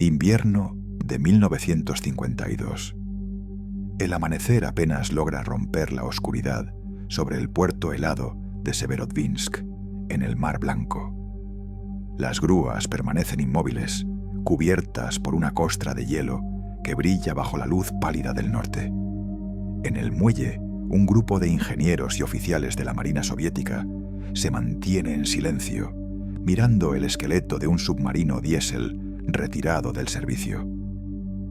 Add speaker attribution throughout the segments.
Speaker 1: Invierno de 1952. El amanecer apenas logra romper la oscuridad sobre el puerto helado de Severodvinsk, en el Mar Blanco. Las grúas permanecen inmóviles, cubiertas por una costra de hielo que brilla bajo la luz pálida del norte. En el muelle, un grupo de ingenieros y oficiales de la Marina Soviética se mantiene en silencio, mirando el esqueleto de un submarino diésel retirado del servicio.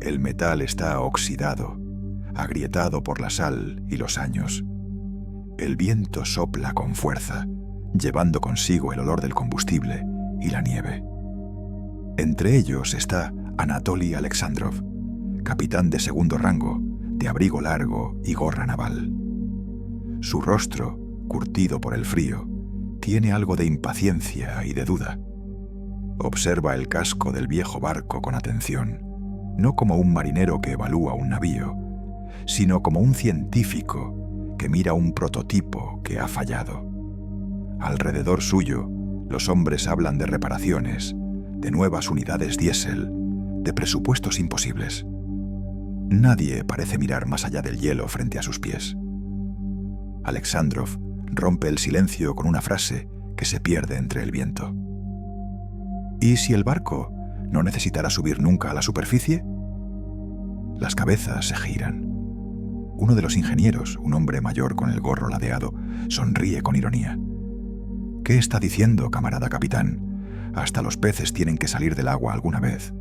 Speaker 1: El metal está oxidado, agrietado por la sal y los años. El viento sopla con fuerza, llevando consigo el olor del combustible y la nieve. Entre ellos está Anatoly Alexandrov, capitán de segundo rango, de abrigo largo y gorra naval. Su rostro, curtido por el frío, tiene algo de impaciencia y de duda. Observa el casco del viejo barco con atención, no como un marinero que evalúa un navío, sino como un científico que mira un prototipo que ha fallado. Alrededor suyo, los hombres hablan de reparaciones, de nuevas unidades diésel, de presupuestos imposibles. Nadie parece mirar más allá del hielo frente a sus pies. Alexandrov rompe el silencio con una frase que se pierde entre el viento. ¿Y si el barco no necesitará subir nunca a la superficie? Las cabezas se giran. Uno de los ingenieros, un hombre mayor con el gorro ladeado, sonríe con ironía. ¿Qué está diciendo, camarada capitán? Hasta los peces tienen que salir del agua alguna vez.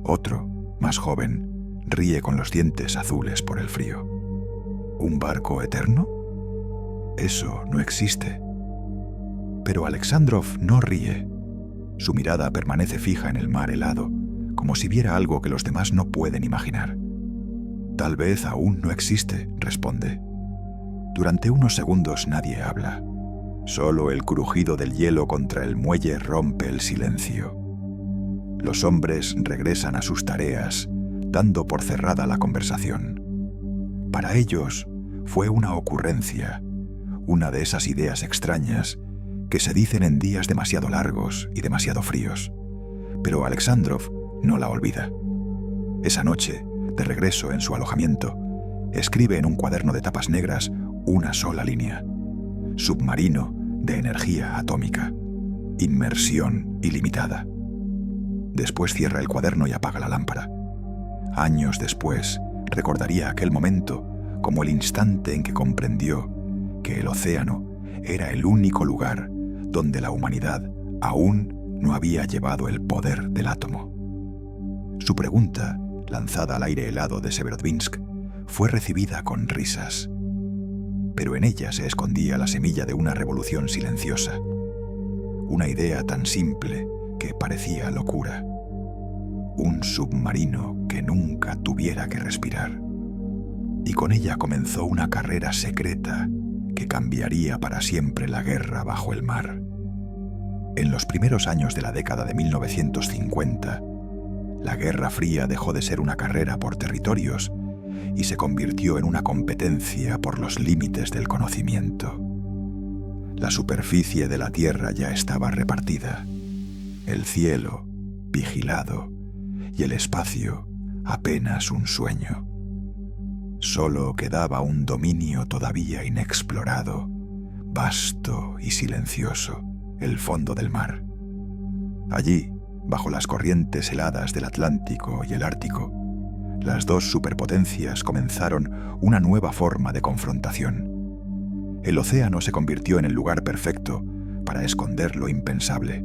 Speaker 1: Otro, más joven, ríe con los dientes azules por el frío. ¿Un barco eterno? Eso no existe. Pero Alexandrov no ríe. Su mirada permanece fija en el mar helado, como si viera algo que los demás no pueden imaginar. Tal vez aún no existe, responde. Durante unos segundos nadie habla. Solo el crujido del hielo contra el muelle rompe el silencio. Los hombres regresan a sus tareas, dando por cerrada la conversación. Para ellos fue una ocurrencia, una de esas ideas extrañas que se dicen en días demasiado largos y demasiado fríos. Pero Alexandrov no la olvida. Esa noche, de regreso en su alojamiento, escribe en un cuaderno de tapas negras una sola línea: submarino de energía atómica, inmersión ilimitada. Después cierra el cuaderno y apaga la lámpara. Años después, recordaría aquel momento como el instante en que comprendió que el océano era el único lugar donde la humanidad aún no había llevado el poder del átomo. Su pregunta, lanzada al aire helado de Severodvinsk, fue recibida con risas. Pero en ella se escondía la semilla de una revolución silenciosa. Una idea tan simple que parecía locura. Un submarino que nunca tuviera que respirar. Y con ella comenzó una carrera secreta que cambiaría para siempre la guerra bajo el mar. En los primeros años de la década de 1950, la Guerra Fría dejó de ser una carrera por territorios y se convirtió en una competencia por los límites del conocimiento. La superficie de la Tierra ya estaba repartida, el cielo vigilado y el espacio apenas un sueño. Solo quedaba un dominio todavía inexplorado, vasto y silencioso, el fondo del mar. Allí, bajo las corrientes heladas del Atlántico y el Ártico, las dos superpotencias comenzaron una nueva forma de confrontación. El océano se convirtió en el lugar perfecto para esconder lo impensable.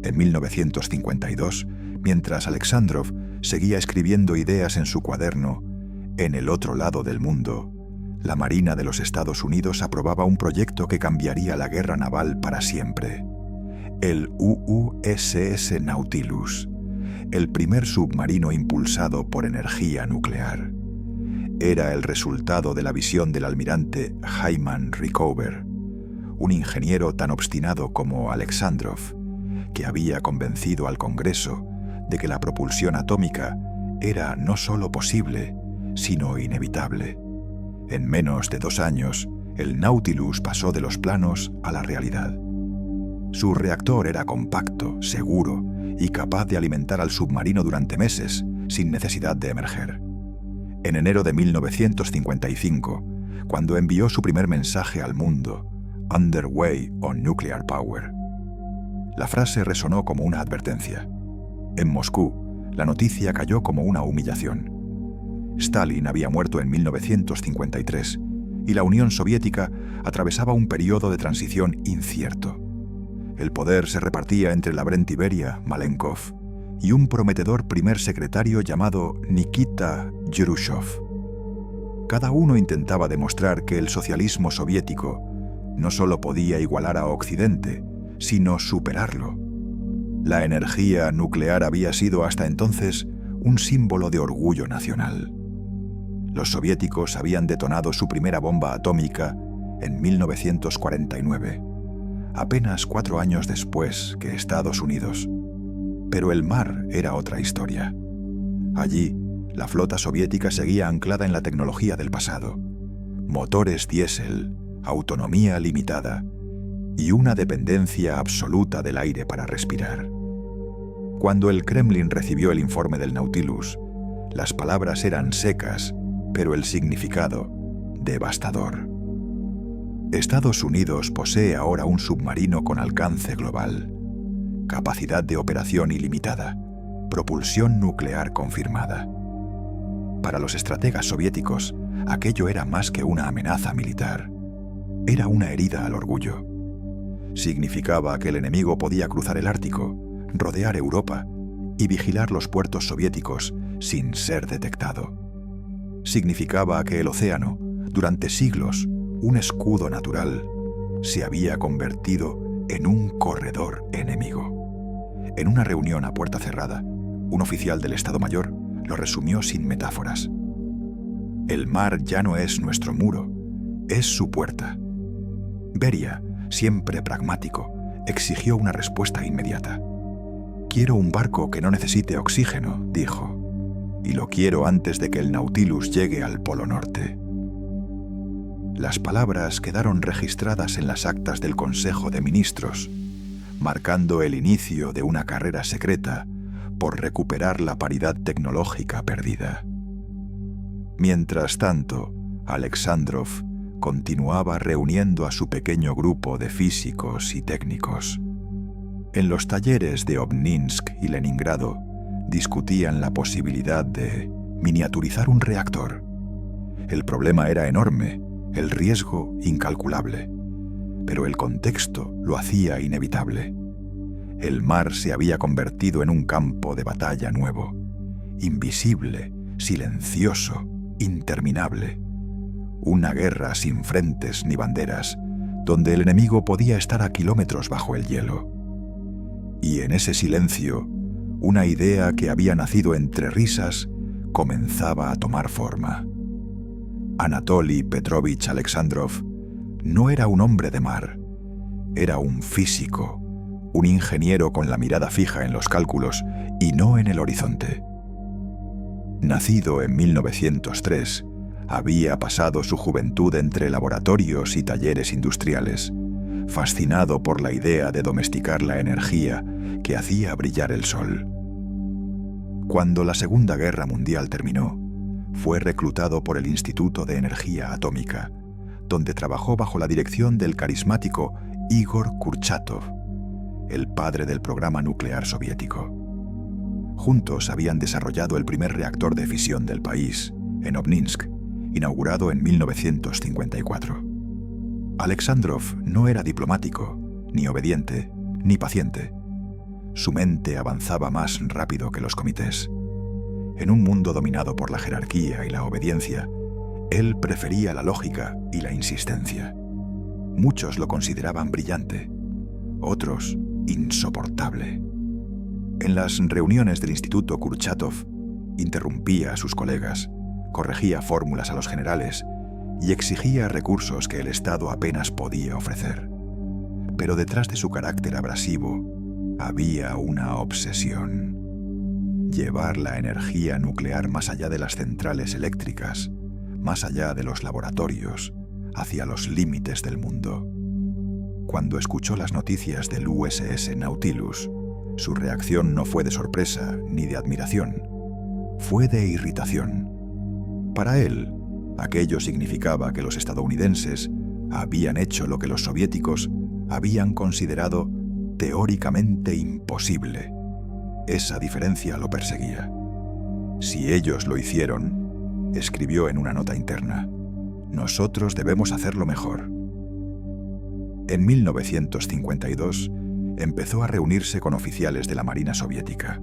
Speaker 1: En 1952, mientras Alexandrov seguía escribiendo ideas en su cuaderno, en el otro lado del mundo, la Marina de los Estados Unidos aprobaba un proyecto que cambiaría la guerra naval para siempre. El USS Nautilus, el primer submarino impulsado por energía nuclear. Era el resultado de la visión del almirante Hyman Rickover, un ingeniero tan obstinado como Alexandrov, que había convencido al Congreso de que la propulsión atómica era no solo posible, sino inevitable. En menos de 2 años, el Nautilus pasó de los planos a la realidad. Su reactor era compacto, seguro y capaz de alimentar al submarino durante meses sin necesidad de emerger. En enero de 1955, cuando envió su primer mensaje al mundo, Underway on Nuclear Power. La frase resonó como una advertencia. En Moscú, la noticia cayó como una humillación. Stalin había muerto en 1953 y la Unión Soviética atravesaba un periodo de transición incierto. El poder se repartía entre Lavrenti Beria, Malenkov, y un prometedor primer secretario llamado Nikita Khrushchev. Cada uno intentaba demostrar que el socialismo soviético no solo podía igualar a Occidente, sino superarlo. La energía nuclear había sido hasta entonces un símbolo de orgullo nacional. Los soviéticos habían detonado su primera bomba atómica en 1949, apenas 4 años después que Estados Unidos. Pero el mar era otra historia. Allí, la flota soviética seguía anclada en la tecnología del pasado. Motores diésel, autonomía limitada y una dependencia absoluta del aire para respirar. Cuando el Kremlin recibió el informe del Nautilus, las palabras eran secas, pero el significado devastador. Estados Unidos posee ahora un submarino con alcance global, capacidad de operación ilimitada, propulsión nuclear confirmada. Para los estrategas soviéticos, aquello era más que una amenaza militar. Era una herida al orgullo. Significaba que el enemigo podía cruzar el Ártico, rodear Europa y vigilar los puertos soviéticos sin ser detectado. Significaba que el océano, durante siglos, un escudo natural, se había convertido en un corredor enemigo. En una reunión a puerta cerrada, un oficial del Estado Mayor lo resumió sin metáforas. El mar ya no es nuestro muro, es su puerta. Beria, siempre pragmático, exigió una respuesta inmediata. «Quiero un barco que no necesite oxígeno», dijo, «y lo quiero antes de que el Nautilus llegue al Polo Norte». Las palabras quedaron registradas en las actas del Consejo de Ministros, marcando el inicio de una carrera secreta por recuperar la paridad tecnológica perdida. Mientras tanto, Alexandrov continuaba reuniendo a su pequeño grupo de físicos y técnicos. En los talleres de Obninsk y Leningrado discutían la posibilidad de miniaturizar un reactor. El problema era enorme, el riesgo incalculable, pero el contexto lo hacía inevitable. El mar se había convertido en un campo de batalla nuevo, invisible, silencioso, interminable. Una guerra sin frentes ni banderas, donde el enemigo podía estar a kilómetros bajo el hielo. Y en ese silencio, una idea que había nacido entre risas comenzaba a tomar forma. Anatoly Petrovich Alexandrov no era un hombre de mar, era un físico, un ingeniero con la mirada fija en los cálculos y no en el horizonte. Nacido en 1903, había pasado su juventud entre laboratorios y talleres industriales, fascinado por la idea de domesticar la energía que hacía brillar el sol. Cuando la Segunda Guerra Mundial terminó, fue reclutado por el Instituto de Energía Atómica, donde trabajó bajo la dirección del carismático Igor Kurchatov, el padre del programa nuclear soviético. Juntos habían desarrollado el primer reactor de fisión del país, en Obninsk, inaugurado en 1954. Alexandrov no era diplomático, ni obediente, ni paciente. Su mente avanzaba más rápido que los comités. En un mundo dominado por la jerarquía y la obediencia, él prefería la lógica y la insistencia. Muchos lo consideraban brillante, otros insoportable. En las reuniones del Instituto Kurchatov, interrumpía a sus colegas, corregía fórmulas a los generales y exigía recursos que el Estado apenas podía ofrecer. Pero detrás de su carácter abrasivo había una obsesión: llevar la energía nuclear más allá de las centrales eléctricas, más allá de los laboratorios, hacia los límites del mundo. Cuando escuchó las noticias del USS Nautilus, Su reacción no fue de sorpresa ni de admiración, fue de irritación. Para él, aquello significaba que los estadounidenses habían hecho lo que los soviéticos habían considerado teóricamente imposible. Esa diferencia lo perseguía. Si ellos lo hicieron, escribió en una nota interna, nosotros debemos hacerlo mejor. En 1952 empezó a reunirse con oficiales de la Marina soviética.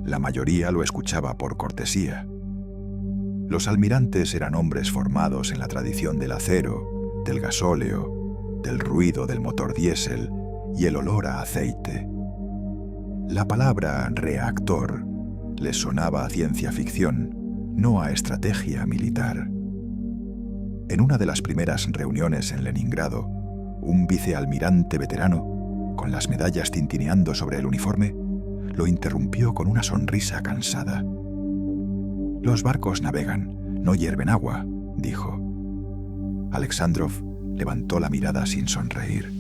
Speaker 1: La mayoría lo escuchaba por cortesía. Los almirantes eran hombres formados en la tradición del acero, del gasóleo, del ruido del motor diésel y el olor a aceite. La palabra reactor les sonaba a ciencia ficción, no a estrategia militar. En una de las primeras reuniones en Leningrado, un vicealmirante veterano, con las medallas tintineando sobre el uniforme, lo interrumpió con una sonrisa cansada. «Los barcos navegan, no hierven agua», dijo. Alexandrov levantó la mirada sin sonreír.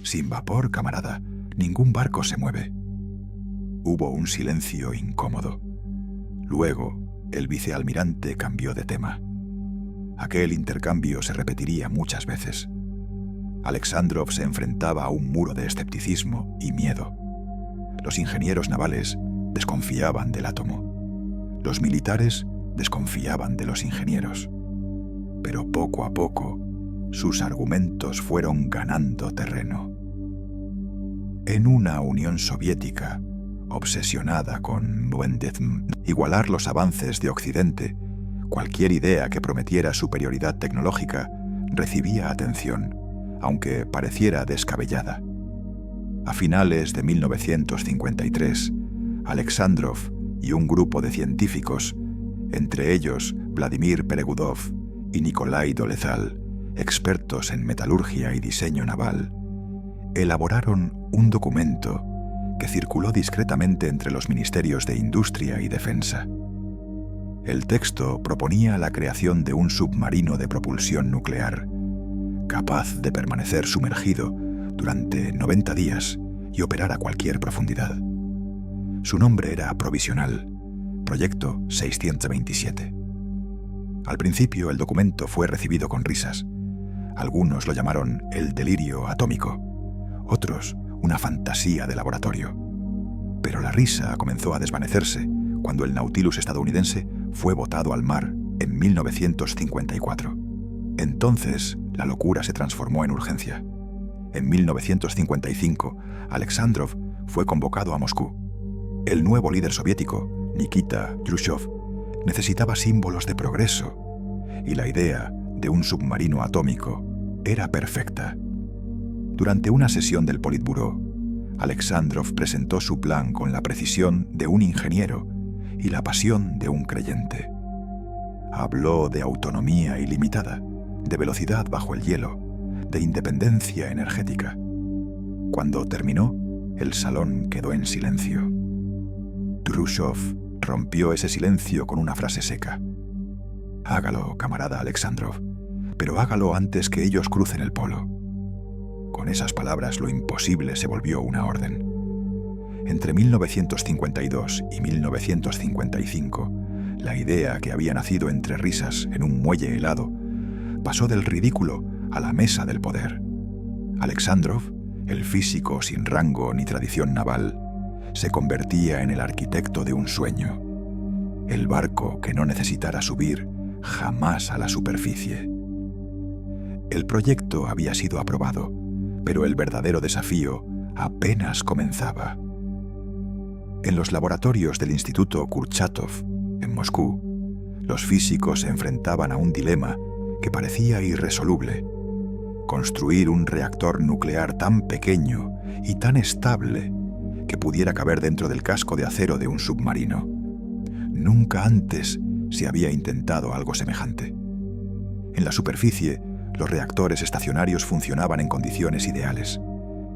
Speaker 1: «Sin vapor, camarada, ningún barco se mueve». Hubo un silencio incómodo. Luego, el vicealmirante cambió de tema. Aquel intercambio se repetiría muchas veces. Alexandrov se enfrentaba a un muro de escepticismo y miedo. Los ingenieros navales desconfiaban del átomo. Los militares desconfiaban de los ingenieros. Pero poco a poco, sus argumentos fueron ganando terreno. En una Unión Soviética obsesionada con igualar los avances de Occidente, cualquier idea que prometiera superioridad tecnológica recibía atención, aunque pareciera descabellada. A finales de 1953, Alexandrov y un grupo de científicos, entre ellos Vladimir Peregudov y Nikolai Dolezal, expertos en metalurgia y diseño naval, elaboraron un documento que circuló discretamente entre los ministerios de Industria y Defensa. El texto proponía la creación de un submarino de propulsión nuclear, capaz de permanecer sumergido durante 90 días y operar a cualquier profundidad. Su nombre era provisional, Proyecto 627. Al principio el documento fue recibido con risas. Algunos lo llamaron el delirio atómico, otros una fantasía de laboratorio. Pero la risa comenzó a desvanecerse cuando el Nautilus estadounidense fue botado al mar en 1954. Entonces, la locura se transformó en urgencia. En 1955, Alexandrov fue convocado a Moscú. El nuevo líder soviético, Nikita Khrushchev, necesitaba símbolos de progreso, y la idea de un submarino atómico era perfecta. Durante una sesión del Politburó, Alexandrov presentó su plan con la precisión de un ingeniero y la pasión de un creyente. Habló de autonomía ilimitada, de velocidad bajo el hielo, de independencia energética. Cuando terminó, el salón quedó en silencio. Khrushchev rompió ese silencio con una frase seca. «Hágalo, camarada Alexandrov, pero hágalo antes que ellos crucen el polo». Con esas palabras lo imposible se volvió una orden. Entre 1952 y 1955, la idea que había nacido entre risas en un muelle helado pasó del ridículo a la mesa del poder. Alexandrov, el físico sin rango ni tradición naval, se convertía en el arquitecto de un sueño, el barco que no necesitara subir jamás a la superficie. El proyecto había sido aprobado, pero el verdadero desafío apenas comenzaba. En los laboratorios del Instituto Kurchatov, en Moscú, los físicos se enfrentaban a un dilema que parecía irresoluble: construir un reactor nuclear tan pequeño y tan estable que pudiera caber dentro del casco de acero de un submarino. Nunca antes se había intentado algo semejante. En la superficie, los reactores estacionarios funcionaban en condiciones ideales: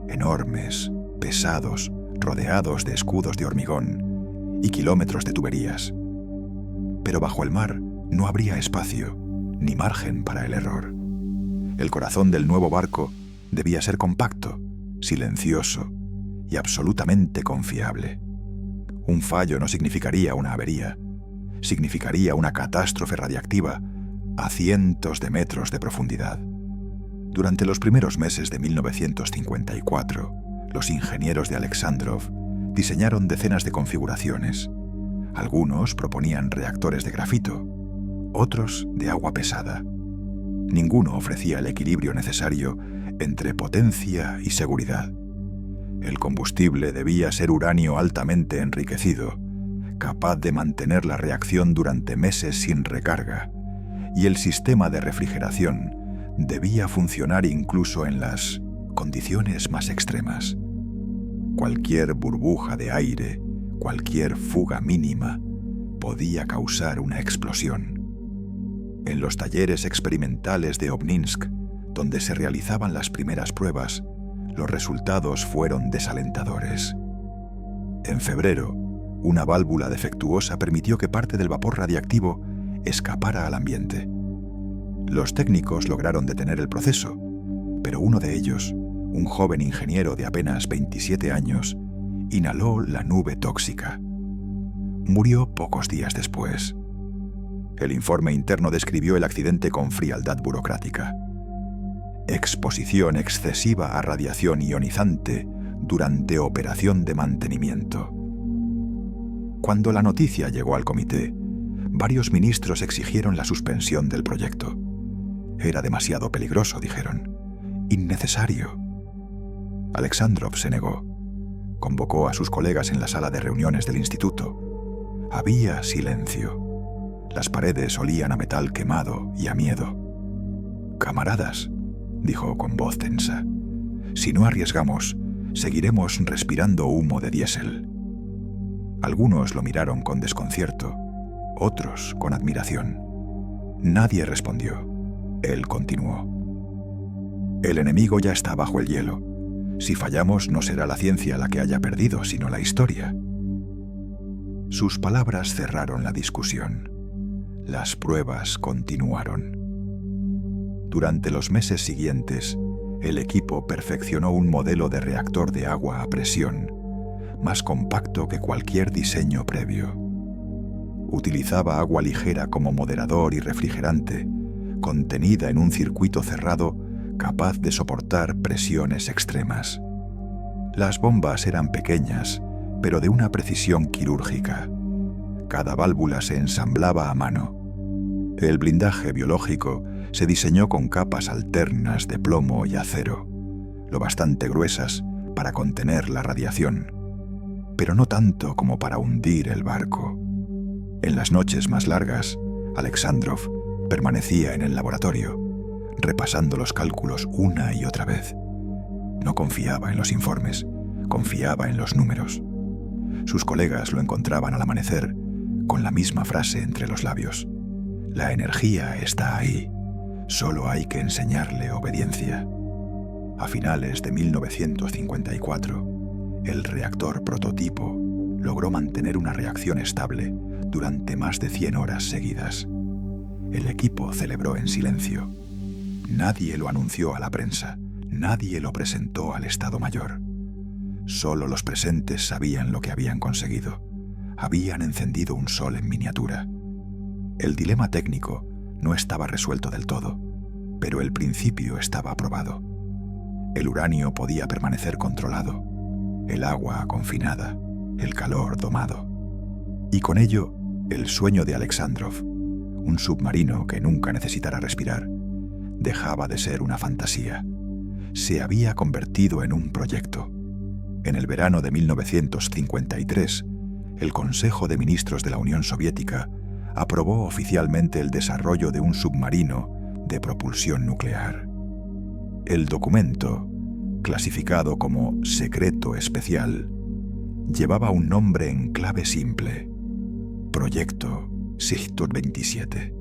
Speaker 1: enormes, pesados, rodeados de escudos de hormigón y kilómetros de tuberías. Pero bajo el mar no habría espacio ni margen para el error. El corazón del nuevo barco debía ser compacto, silencioso y absolutamente confiable. Un fallo no significaría una avería, significaría una catástrofe radiactiva a cientos de metros de profundidad. Durante los primeros meses de 1954, los ingenieros de Alexandrov diseñaron decenas de configuraciones. Algunos proponían reactores de grafito, otros de agua pesada. Ninguno ofrecía el equilibrio necesario entre potencia y seguridad. El combustible debía ser uranio altamente enriquecido, capaz de mantener la reacción durante meses sin recarga, y el sistema de refrigeración debía funcionar incluso en las condiciones más extremas. Cualquier burbuja de aire, cualquier fuga mínima, podía causar una explosión. En los talleres experimentales de Obninsk, donde se realizaban las primeras pruebas, los resultados fueron desalentadores. En febrero, una válvula defectuosa permitió que parte del vapor radiactivo escapara al ambiente. Los técnicos lograron detener el proceso, pero uno de ellos, un joven ingeniero de apenas 27 años, inhaló la nube tóxica. Murió pocos días después. El informe interno describió el accidente con frialdad burocrática. Exposición excesiva a radiación ionizante durante operación de mantenimiento. Cuando la noticia llegó al comité, varios ministros exigieron la suspensión del proyecto. Era demasiado peligroso, dijeron. Innecesario. Alexandrov se negó. Convocó a sus colegas en la sala de reuniones del instituto. Había silencio. Las paredes olían a metal quemado y a miedo. «Camaradas», dijo con voz tensa, «si no arriesgamos, seguiremos respirando humo de diésel». Algunos lo miraron con desconcierto, otros con admiración. Nadie respondió. Él continuó. «El enemigo ya está bajo el hielo. Si fallamos, no será la ciencia la que haya perdido, sino la historia». Sus palabras cerraron la discusión. Las pruebas continuaron. Durante los meses siguientes, el equipo perfeccionó un modelo de reactor de agua a presión, más compacto que cualquier diseño previo. Utilizaba agua ligera como moderador y refrigerante, contenida en un circuito cerrado capaz de soportar presiones extremas. Las bombas eran pequeñas, pero de una precisión quirúrgica. Cada válvula se ensamblaba a mano. El blindaje biológico se diseñó con capas alternas de plomo y acero, lo bastante gruesas para contener la radiación, pero no tanto como para hundir el barco. En las noches más largas, Alexandrov permanecía en el laboratorio, repasando los cálculos una y otra vez. No confiaba en los informes, confiaba en los números. Sus colegas lo encontraban al amanecer, con la misma frase entre los labios. La energía está ahí, solo hay que enseñarle obediencia. A finales de 1954, el reactor prototipo logró mantener una reacción estable durante más de 100 horas seguidas. El equipo celebró en silencio. Nadie lo anunció a la prensa, nadie lo presentó al Estado Mayor. Solo los presentes sabían lo que habían conseguido. Habían encendido un sol en miniatura. El dilema técnico no estaba resuelto del todo, pero el principio estaba aprobado. El uranio podía permanecer controlado, el agua confinada, el calor domado. Y con ello, el sueño de Alexandrov, un submarino que nunca necesitara respirar, dejaba de ser una fantasía. Se había convertido en un proyecto. En el verano de 1953, el Consejo de Ministros de la Unión Soviética aprobó oficialmente el desarrollo de un submarino de propulsión nuclear. El documento, clasificado como secreto especial, llevaba un nombre en clave simple: Proyecto Sigtun 27.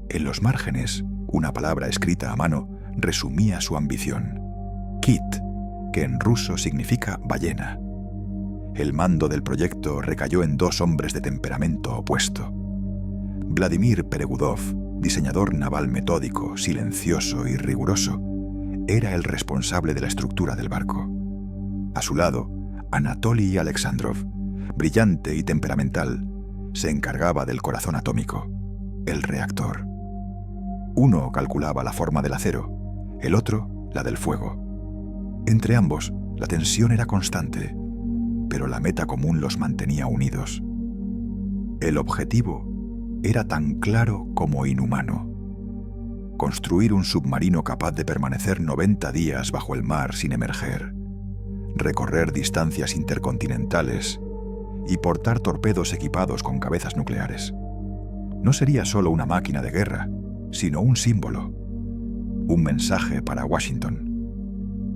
Speaker 1: En los márgenes, una palabra escrita a mano resumía su ambición: Kit, que en ruso significa ballena. El mando del proyecto recayó en dos hombres de temperamento opuesto. Vladimir Peregudov, diseñador naval metódico, silencioso y riguroso, era el responsable de la estructura del barco. A su lado, Anatoly Alexandrov, brillante y temperamental, se encargaba del corazón atómico, el reactor. Uno calculaba la forma del acero, el otro la del fuego. Entre ambos, la tensión era constante, pero la meta común los mantenía unidos. El objetivo era tan claro como inhumano: construir un submarino capaz de permanecer 90 días bajo el mar sin emerger, recorrer distancias intercontinentales y portar torpedos equipados con cabezas nucleares. No sería solo una máquina de guerra, sino un símbolo, un mensaje para Washington.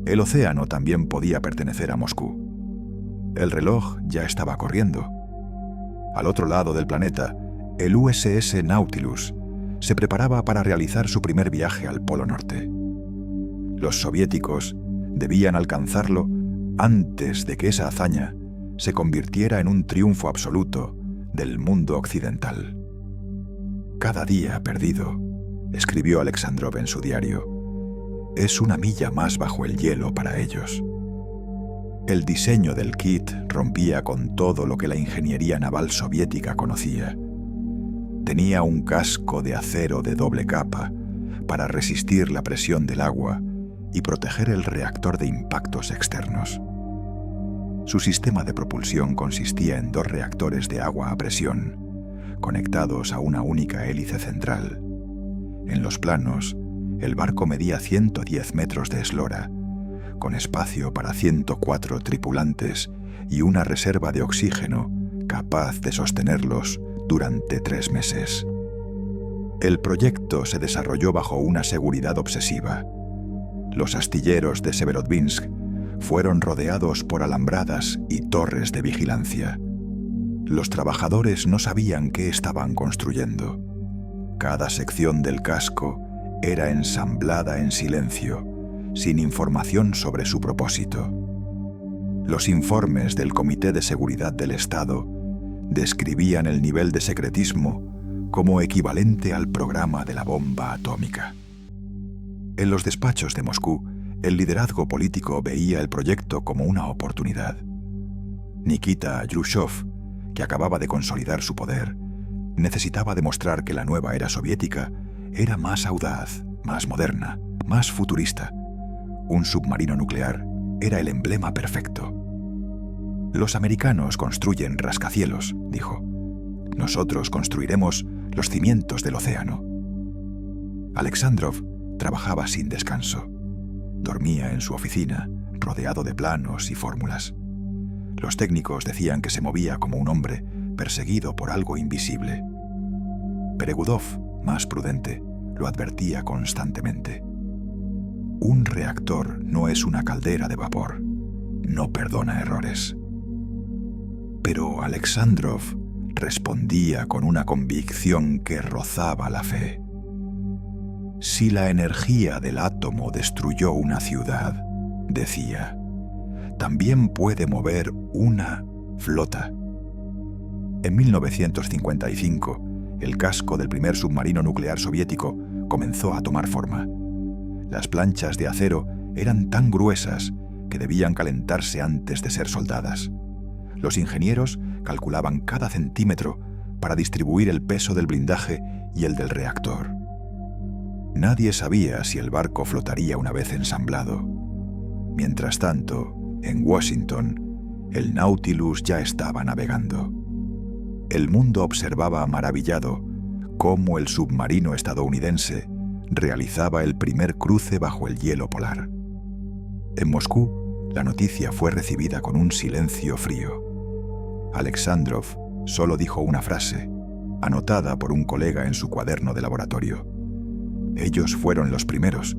Speaker 1: El océano también podía pertenecer a Moscú. El reloj ya estaba corriendo. Al otro lado del planeta, el USS Nautilus se preparaba para realizar su primer viaje al Polo Norte. Los soviéticos debían alcanzarlo antes de que esa hazaña se convirtiera en un triunfo absoluto del mundo occidental. Cada día perdido, escribió Alexandrov en su diario, es una milla más bajo el hielo para ellos. El diseño del kit rompía con todo lo que la ingeniería naval soviética conocía. Tenía un casco de acero de doble capa para resistir la presión del agua y proteger el reactor de impactos externos. Su sistema de propulsión consistía en 2 reactores de agua a presión, conectados a una única hélice central. En los planos, el barco medía 110 metros de eslora, con espacio para 104 tripulantes y una reserva de oxígeno capaz de sostenerlos durante 3 meses. El proyecto se desarrolló bajo una seguridad obsesiva. Los astilleros de Severodvinsk fueron rodeados por alambradas y torres de vigilancia. Los trabajadores no sabían qué estaban construyendo. Cada sección del casco era ensamblada en silencio, sin información sobre su propósito. Los informes del Comité de Seguridad del Estado describían el nivel de secretismo como equivalente al programa de la bomba atómica. En los despachos de Moscú, el liderazgo político veía el proyecto como una oportunidad. Nikita Khrushchev, que acababa de consolidar su poder, necesitaba demostrar que la nueva era soviética era más audaz, más moderna, más futurista. Un submarino nuclear era el emblema perfecto. Los americanos construyen rascacielos, dijo. Nosotros construiremos los cimientos del océano. Alexandrov trabajaba sin descanso. Dormía en su oficina, rodeado de planos y fórmulas. Los técnicos decían que se movía como un hombre perseguido por algo invisible. Peregudov, más prudente, lo advertía constantemente. Un reactor no es una caldera de vapor. No perdona errores. Pero Alexandrov respondía con una convicción que rozaba la fe. Si la energía del átomo destruyó una ciudad, decía, también puede mover una flota. En 1955, el casco del primer submarino nuclear soviético comenzó a tomar forma. Las planchas de acero eran tan gruesas que debían calentarse antes de ser soldadas. Los ingenieros calculaban cada centímetro para distribuir el peso del blindaje y el del reactor. Nadie sabía si el barco flotaría una vez ensamblado. Mientras tanto, en Washington, el Nautilus ya estaba navegando. El mundo observaba maravillado cómo el submarino estadounidense realizaba el primer cruce bajo el hielo polar. En Moscú, la noticia fue recibida con un silencio frío. Alexandrov solo dijo una frase, anotada por un colega en su cuaderno de laboratorio. Ellos fueron los primeros,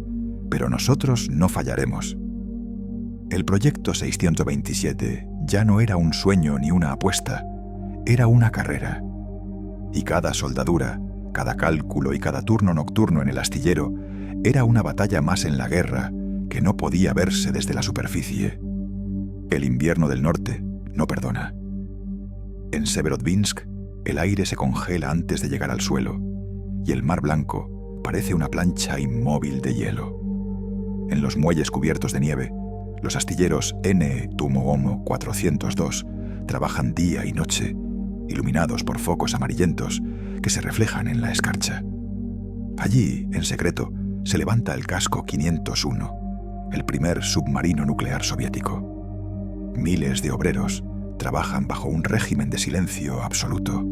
Speaker 1: pero nosotros no fallaremos. El proyecto 627 ya no era un sueño ni una apuesta, era una carrera. Y cada soldadura, cada cálculo y cada turno nocturno en el astillero era una batalla más en la guerra que no podía verse desde la superficie. El invierno del norte no perdona. En Severodvinsk, el aire se congela antes de llegar al suelo, y el mar blanco parece una plancha inmóvil de hielo. En los muelles cubiertos de nieve, Los astilleros N. Tumohomo 402 trabajan día y noche, iluminados por focos amarillentos que se reflejan en la escarcha. Allí, en secreto, se levanta el casco 501, el primer submarino nuclear soviético. Miles de obreros trabajan bajo un régimen de silencio absoluto.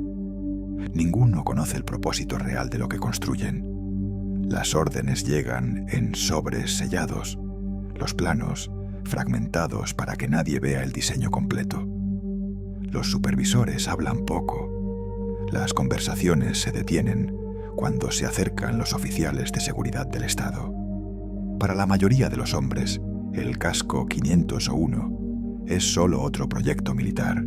Speaker 1: Ninguno conoce el propósito real de lo que construyen. Las órdenes llegan en sobres sellados, los planos fragmentados para que nadie vea el diseño completo. Los supervisores hablan poco. Las conversaciones se detienen cuando se acercan los oficiales de seguridad del Estado. Para la mayoría de los hombres, el casco 501 es solo otro proyecto militar,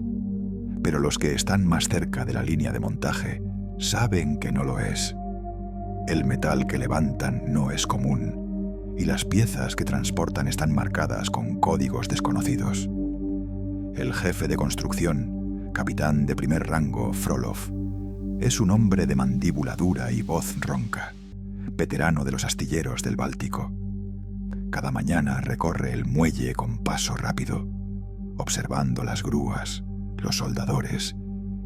Speaker 1: pero los que están más cerca de la línea de montaje saben que no lo es. El metal que levantan no es común, y las piezas que transportan están marcadas con códigos desconocidos. El jefe de construcción, capitán de primer rango Frolov, es un hombre de mandíbula dura y voz ronca, veterano de los astilleros del Báltico. Cada mañana recorre el muelle con paso rápido, observando las grúas, los soldadores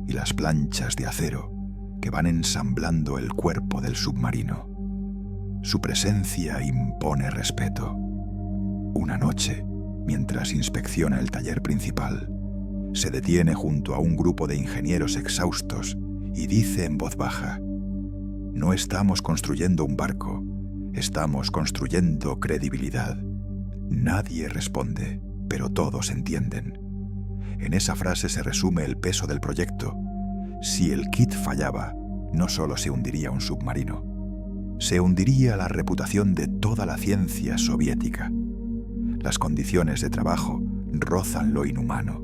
Speaker 1: y las planchas de acero que van ensamblando el cuerpo del submarino. Su presencia impone respeto. Una noche, mientras inspecciona el taller principal, se detiene junto a un grupo de ingenieros exhaustos y dice en voz baja: «No estamos construyendo un barco, estamos construyendo credibilidad». Nadie responde, pero todos entienden. En esa frase se resume el peso del proyecto. Si el kit fallaba, no solo se hundiría un submarino, se hundiría la reputación de toda la ciencia soviética. Las condiciones de trabajo rozan lo inhumano.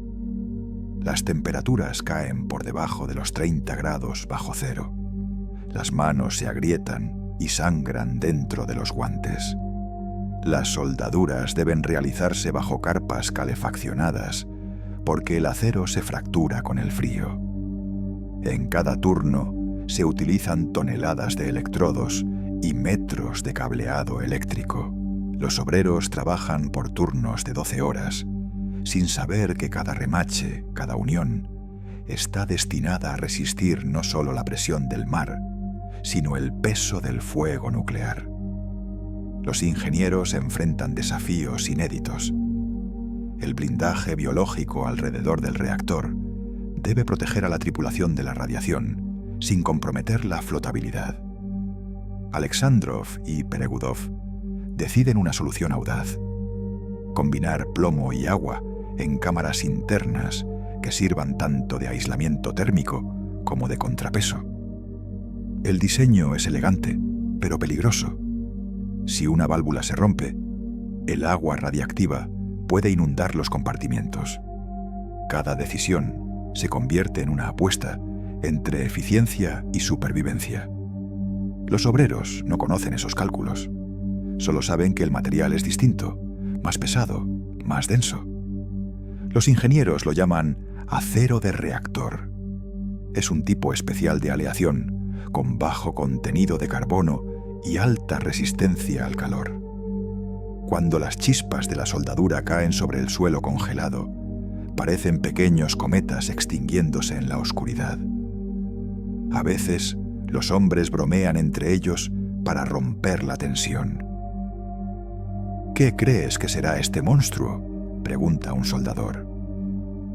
Speaker 1: Las temperaturas caen por debajo de los 30 grados bajo cero. Las manos se agrietan y sangran dentro de los guantes. Las soldaduras deben realizarse bajo carpas calefaccionadas porque el acero se fractura con el frío. En cada turno se utilizan toneladas de electrodos y metros de cableado eléctrico. Los obreros trabajan por turnos de 12 horas, sin saber que cada remache, cada unión, está destinada a resistir no solo la presión del mar, sino el peso del fuego nuclear. Los ingenieros enfrentan desafíos inéditos. El blindaje biológico alrededor del reactor debe proteger a la tripulación de la radiación sin comprometer la flotabilidad. Alexandrov y Peregudov deciden una solución audaz: combinar plomo y agua en cámaras internas que sirvan tanto de aislamiento térmico como de contrapeso. El diseño es elegante, pero peligroso. Si una válvula se rompe, el agua radiactiva puede inundar los compartimientos. Cada decisión se convierte en una apuesta entre eficiencia y supervivencia. Los obreros no conocen esos cálculos. Solo saben que el material es distinto, más pesado, más denso. Los ingenieros lo llaman acero de reactor. Es un tipo especial de aleación, con bajo contenido de carbono y alta resistencia al calor. Cuando las chispas de la soldadura caen sobre el suelo congelado, parecen pequeños cometas extinguiéndose en la oscuridad. A veces, los hombres bromean entre ellos para romper la tensión. «¿Qué crees que será este monstruo?», pregunta un soldador.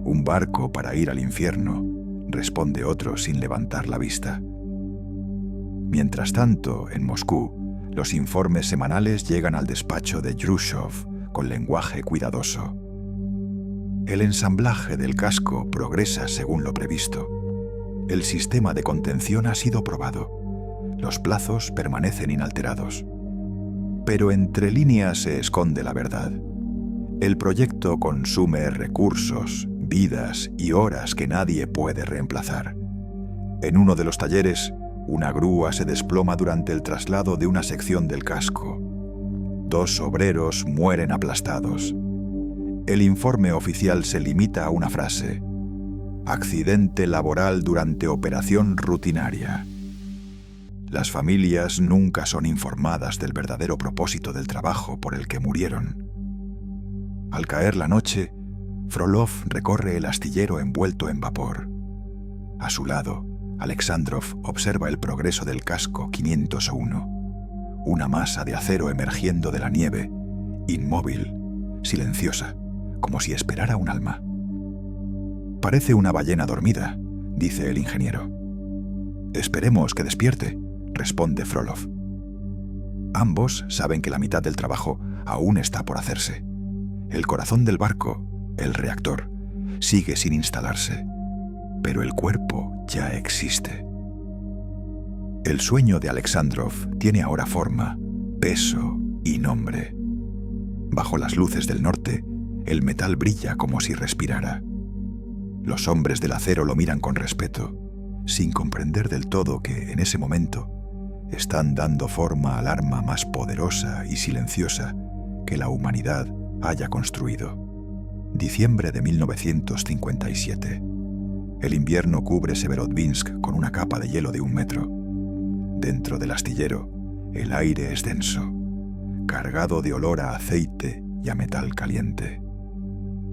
Speaker 1: «Un barco para ir al infierno», responde otro sin levantar la vista. Mientras tanto, en Moscú, los informes semanales llegan al despacho de Yrushov con lenguaje cuidadoso. El ensamblaje del casco progresa según lo previsto. El sistema de contención ha sido probado. Los plazos permanecen inalterados. Pero entre líneas se esconde la verdad. El proyecto consume recursos, vidas y horas que nadie puede reemplazar. En uno de los talleres, una grúa se desploma durante el traslado de una sección del casco. 2 obreros mueren aplastados. El informe oficial se limita a una frase: accidente laboral durante operación rutinaria. Las familias nunca son informadas del verdadero propósito del trabajo por el que murieron. Al caer la noche, Frolov recorre el astillero envuelto en vapor. A su lado, Alexandrov observa el progreso del casco 501, una masa de acero emergiendo de la nieve, inmóvil, silenciosa, como si esperara un alma. «Parece una ballena dormida», dice el ingeniero. «Esperemos que despierte», responde Frolov. Ambos saben que la mitad del trabajo aún está por hacerse. El corazón del barco, el reactor, sigue sin instalarse, pero el cuerpo ya existe. El sueño de Alexandrov tiene ahora forma, peso y nombre. Bajo las luces del norte, el metal brilla como si respirara. Los hombres del acero lo miran con respeto, sin comprender del todo que, en ese momento, están dando forma al arma más poderosa y silenciosa que la humanidad haya construido. Diciembre de 1957. El invierno cubre Severodvinsk con una capa de hielo de 1 metro. Dentro del astillero, el aire es denso, cargado de olor a aceite y a metal caliente.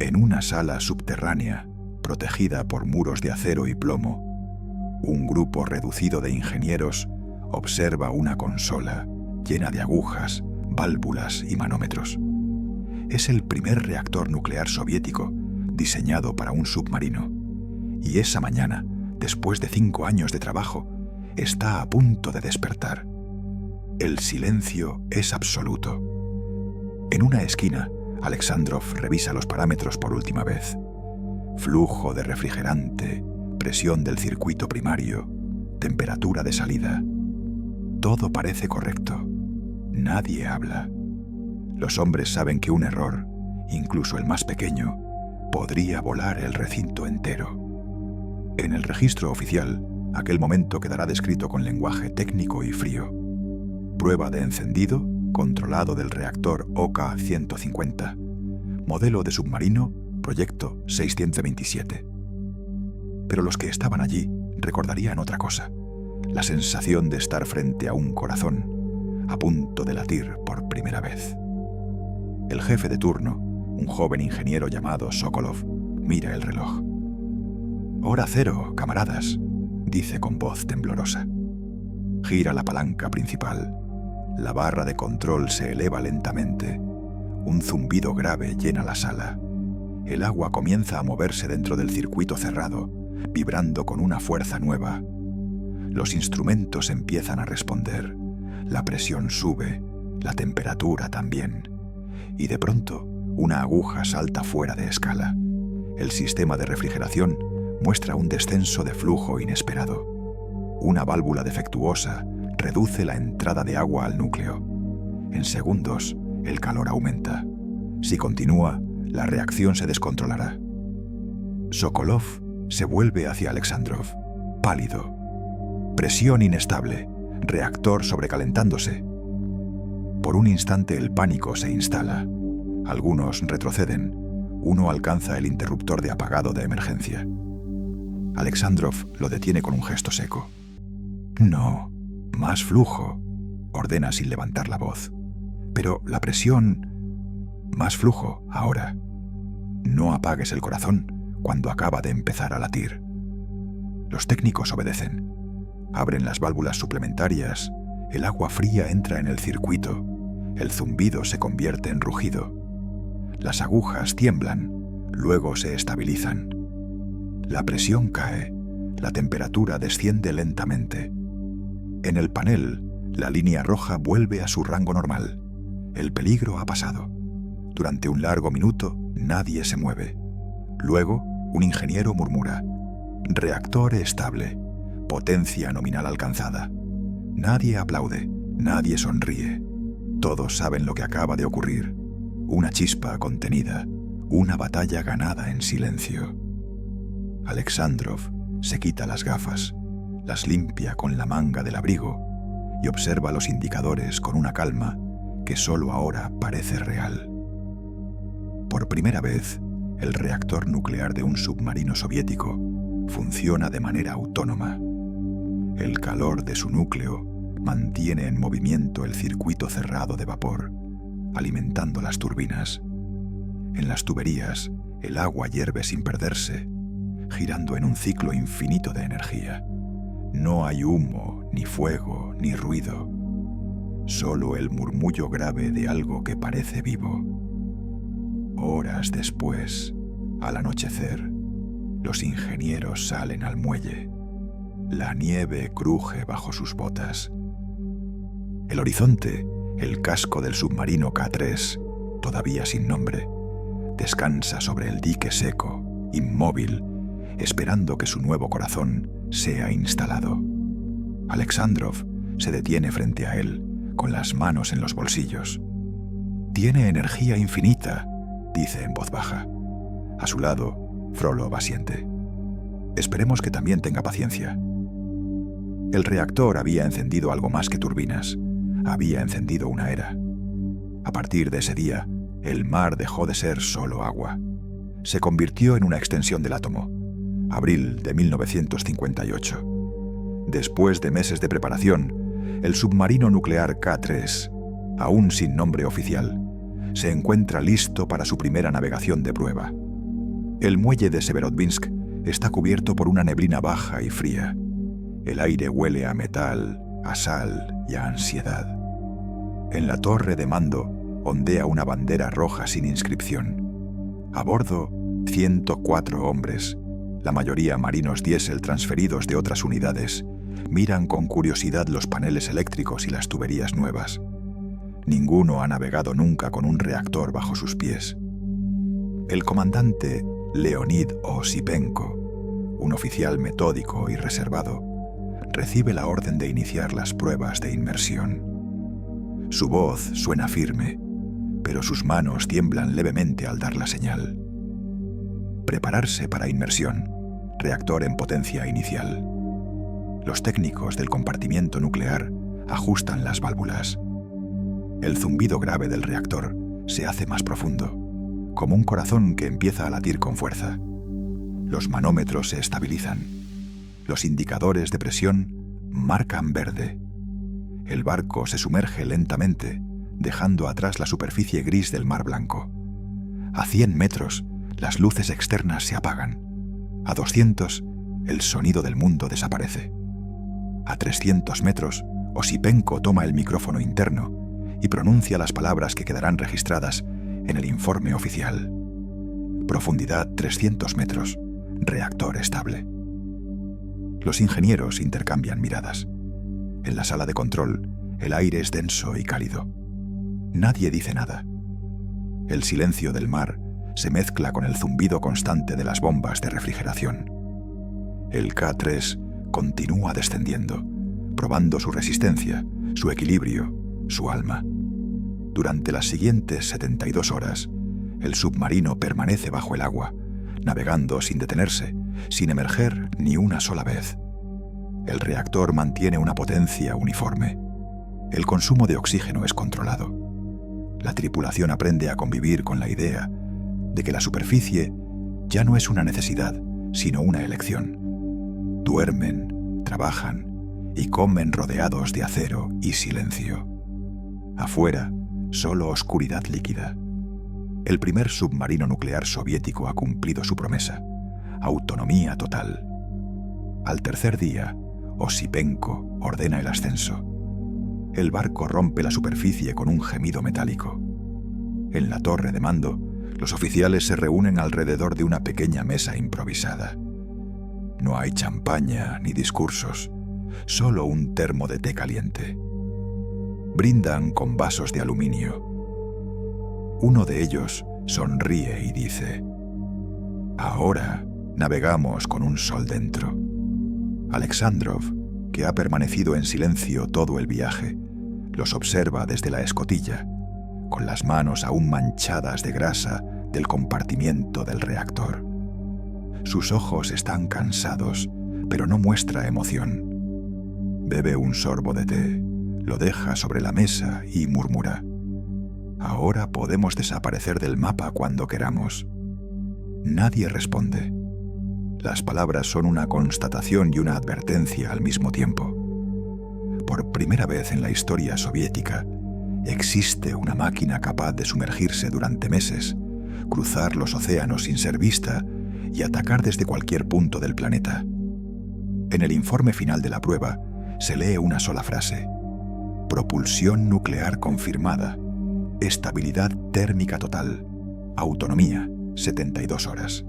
Speaker 1: En una sala subterránea, protegida por muros de acero y plomo, un grupo reducido de ingenieros observa una consola llena de agujas, válvulas y manómetros. Es el primer reactor nuclear soviético diseñado para un submarino. Y esa mañana, después de 5 años de trabajo, está a punto de despertar. El silencio es absoluto. En una esquina, Alexandrov revisa los parámetros por última vez. Flujo de refrigerante, presión del circuito primario, temperatura de salida. Todo parece correcto. Nadie habla. Los hombres saben que un error, incluso el más pequeño, podría volar el recinto entero. En el registro oficial, aquel momento quedará descrito con lenguaje técnico y frío. Prueba de encendido controlado del reactor OK-150. Modelo de submarino, proyecto 627. Pero los que estaban allí recordarían otra cosa. La sensación de estar frente a un corazón, a punto de latir por primera vez. El jefe de turno, un joven ingeniero llamado Sokolov, mira el reloj. «Hora cero, camaradas», dice con voz temblorosa. Gira la palanca principal. La barra de control se eleva lentamente. Un zumbido grave llena la sala. El agua comienza a moverse dentro del circuito cerrado, vibrando con una fuerza nueva. Los instrumentos empiezan a responder. La presión sube, la temperatura también. Y de pronto, una aguja salta fuera de escala. El sistema de refrigeración muestra un descenso de flujo inesperado. Una válvula defectuosa reduce la entrada de agua al núcleo. En segundos, el calor aumenta. Si continúa, la reacción se descontrolará. Sokolov se vuelve hacia Alexandrov, pálido. Presión inestable, reactor sobrecalentándose. Por un instante el pánico se instala. Algunos retroceden. Uno alcanza el interruptor de apagado de emergencia. Alexandrov lo detiene con un gesto seco. «No, más flujo», ordena sin levantar la voz. «Pero la presión... Más flujo, ahora. No apagues el corazón cuando acaba de empezar a latir». Los técnicos obedecen. Abren las válvulas suplementarias. El agua fría entra en el circuito. El zumbido se convierte en rugido. Las agujas tiemblan, luego se estabilizan. La presión cae, la temperatura desciende lentamente. En el panel, la línea roja vuelve a su rango normal. El peligro ha pasado. Durante un largo minuto, nadie se mueve. Luego, un ingeniero murmura: «Reactor estable, potencia nominal alcanzada». Nadie aplaude, nadie sonríe. Todos saben lo que acaba de ocurrir. Una chispa contenida, una batalla ganada en silencio. Alexandrov se quita las gafas, las limpia con la manga del abrigo y observa los indicadores con una calma que solo ahora parece real. Por primera vez, el reactor nuclear de un submarino soviético funciona de manera autónoma. El calor de su núcleo mantiene en movimiento el circuito cerrado de vapor, alimentando las turbinas. En las tuberías, el agua hierve sin perderse, girando en un ciclo infinito de energía. No hay humo, ni fuego, ni ruido. Solo el murmullo grave de algo que parece vivo. Horas después, al anochecer, los ingenieros salen al muelle. La nieve cruje bajo sus botas. El horizonte, el casco del submarino K3, todavía sin nombre, descansa sobre el dique seco, inmóvil, esperando que su nuevo corazón sea instalado. Alexandrov se detiene frente a él, con las manos en los bolsillos. «Tiene energía infinita», dice en voz baja. A su lado, Frolov asiente. «Esperemos que también tenga paciencia». El reactor había encendido algo más que turbinas. Había encendido una era. A partir de ese día, el mar dejó de ser solo agua. Se convirtió en una extensión del átomo. Abril de 1958. Después de meses de preparación, el submarino nuclear K3, aún sin nombre oficial, se encuentra listo para su primera navegación de prueba. El muelle de Severodvinsk está cubierto por una neblina baja y fría. El aire huele a metal, a sal y a ansiedad. En la torre de mando ondea una bandera roja sin inscripción. A bordo, 104 hombres, la mayoría marinos diésel transferidos de otras unidades, miran con curiosidad los paneles eléctricos y las tuberías nuevas. Ninguno ha navegado nunca con un reactor bajo sus pies. El comandante Leonid Osipenko, un oficial metódico y reservado, recibe la orden de iniciar las pruebas de inmersión. Su voz suena firme, pero sus manos tiemblan levemente al dar la señal. Prepararse para inmersión. Reactor en potencia inicial. Los técnicos del compartimiento nuclear ajustan las válvulas. El zumbido grave del reactor se hace más profundo, como un corazón que empieza a latir con fuerza. Los manómetros se estabilizan. Los indicadores de presión marcan verde. El barco se sumerge lentamente, dejando atrás la superficie gris del Mar Blanco. A 100 metros, las luces externas se apagan. A 200, el sonido del mundo desaparece. A 300 metros, Osipenko toma el micrófono interno y pronuncia las palabras que quedarán registradas en el informe oficial. Profundidad 300 metros. Reactor estable. Los ingenieros intercambian miradas. En la sala de control, el aire es denso y cálido. Nadie dice nada. El silencio del mar se mezcla con el zumbido constante de las bombas de refrigeración. El K3 continúa descendiendo, probando su resistencia, su equilibrio, su alma. Durante las siguientes 72 horas, el submarino permanece bajo el agua, navegando sin detenerse, sin emerger ni una sola vez. El reactor mantiene una potencia uniforme. El consumo de oxígeno es controlado. La tripulación aprende a convivir con la idea de que la superficie ya no es una necesidad, sino una elección. Duermen, trabajan y comen rodeados de acero y silencio. Afuera, solo oscuridad líquida. El primer submarino nuclear soviético ha cumplido su promesa. Autonomía total. Al tercer día, Osipenko ordena el ascenso. El barco rompe la superficie con un gemido metálico. En la torre de mando, los oficiales se reúnen alrededor de una pequeña mesa improvisada. No hay champaña ni discursos, solo un termo de té caliente. Brindan con vasos de aluminio. Uno de ellos sonríe y dice: «Ahora navegamos con un sol dentro». Alexandrov, que ha permanecido en silencio todo el viaje, los observa desde la escotilla, con las manos aún manchadas de grasa del compartimiento del reactor. Sus ojos están cansados, pero no muestra emoción. Bebe un sorbo de té, lo deja sobre la mesa y murmura: «Ahora podemos desaparecer del mapa cuando queramos». Nadie responde. Las palabras son una constatación y una advertencia al mismo tiempo. Por primera vez en la historia soviética, existe una máquina capaz de sumergirse durante meses, cruzar los océanos sin ser vista y atacar desde cualquier punto del planeta. En el informe final de la prueba se lee una sola frase: propulsión nuclear confirmada, estabilidad térmica total, autonomía 72 horas.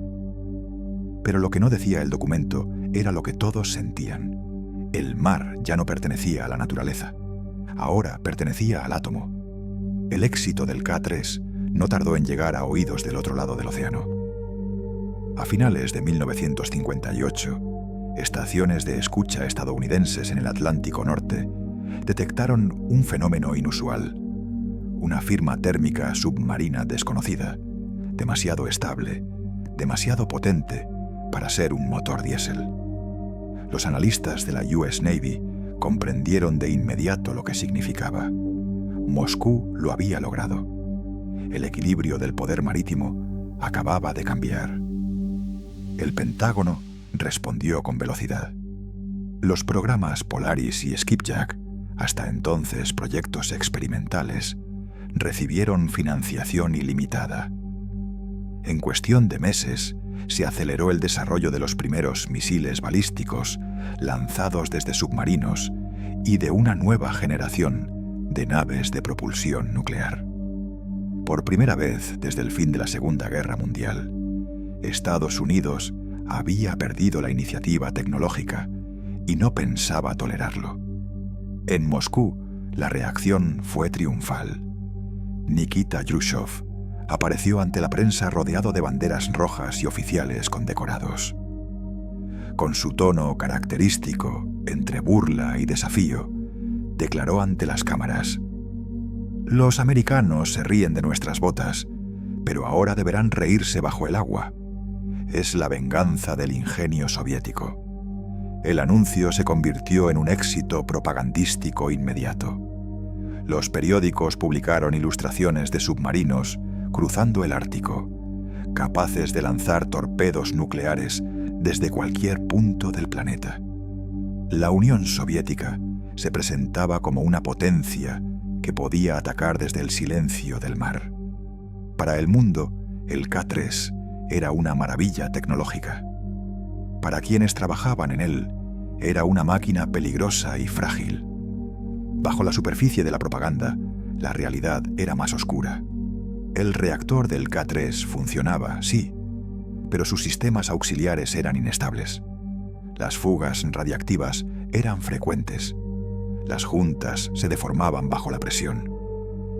Speaker 1: Pero lo que no decía el documento era lo que todos sentían. El mar ya no pertenecía a la naturaleza, ahora pertenecía al átomo. El éxito del K-3 no tardó en llegar a oídos del otro lado del océano. A finales de 1958, estaciones de escucha estadounidenses en el Atlántico Norte detectaron un fenómeno inusual: una firma térmica submarina desconocida, demasiado estable, demasiado potente para ser un motor diésel. Los analistas de la US Navy comprendieron de inmediato lo que significaba. Moscú lo había logrado. El equilibrio del poder marítimo acababa de cambiar. El Pentágono respondió con velocidad. Los programas Polaris y Skipjack, hasta entonces proyectos experimentales, recibieron financiación ilimitada. En cuestión de meses, se aceleró el desarrollo de los primeros misiles balísticos lanzados desde submarinos y de una nueva generación de naves de propulsión nuclear. Por primera vez desde el fin de la Segunda Guerra Mundial, Estados Unidos había perdido la iniciativa tecnológica y no pensaba tolerarlo. En Moscú, la reacción fue triunfal. Nikita Khrushchev apareció ante la prensa rodeado de banderas rojas y oficiales condecorados. Con su tono característico, entre burla y desafío, declaró ante las cámaras: «Los americanos se ríen de nuestras botas, pero ahora deberán reírse bajo el agua. Es la venganza del ingenio soviético». El anuncio se convirtió en un éxito propagandístico inmediato. Los periódicos publicaron ilustraciones de submarinos cruzando el Ártico, capaces de lanzar torpedos nucleares desde cualquier punto del planeta. La Unión Soviética se presentaba como una potencia que podía atacar desde el silencio del mar. Para el mundo, el K-3 era una maravilla tecnológica. Para quienes trabajaban en él, era una máquina peligrosa y frágil. Bajo la superficie de la propaganda, la realidad era más oscura. El reactor del K-3 funcionaba, sí, pero sus sistemas auxiliares eran inestables. Las fugas radiactivas eran frecuentes. Las juntas se deformaban bajo la presión.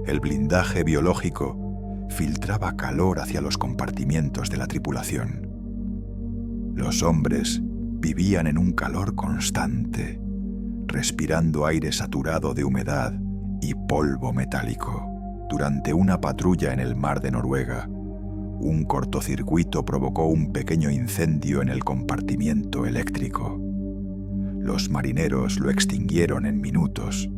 Speaker 1: El blindaje biológico filtraba calor hacia los compartimientos de la tripulación. Los hombres vivían en un calor constante, respirando aire saturado de humedad y polvo metálico. Durante una patrulla en el mar de Noruega, un cortocircuito provocó un pequeño incendio en el compartimiento eléctrico. Los marineros lo extinguieron en minutos,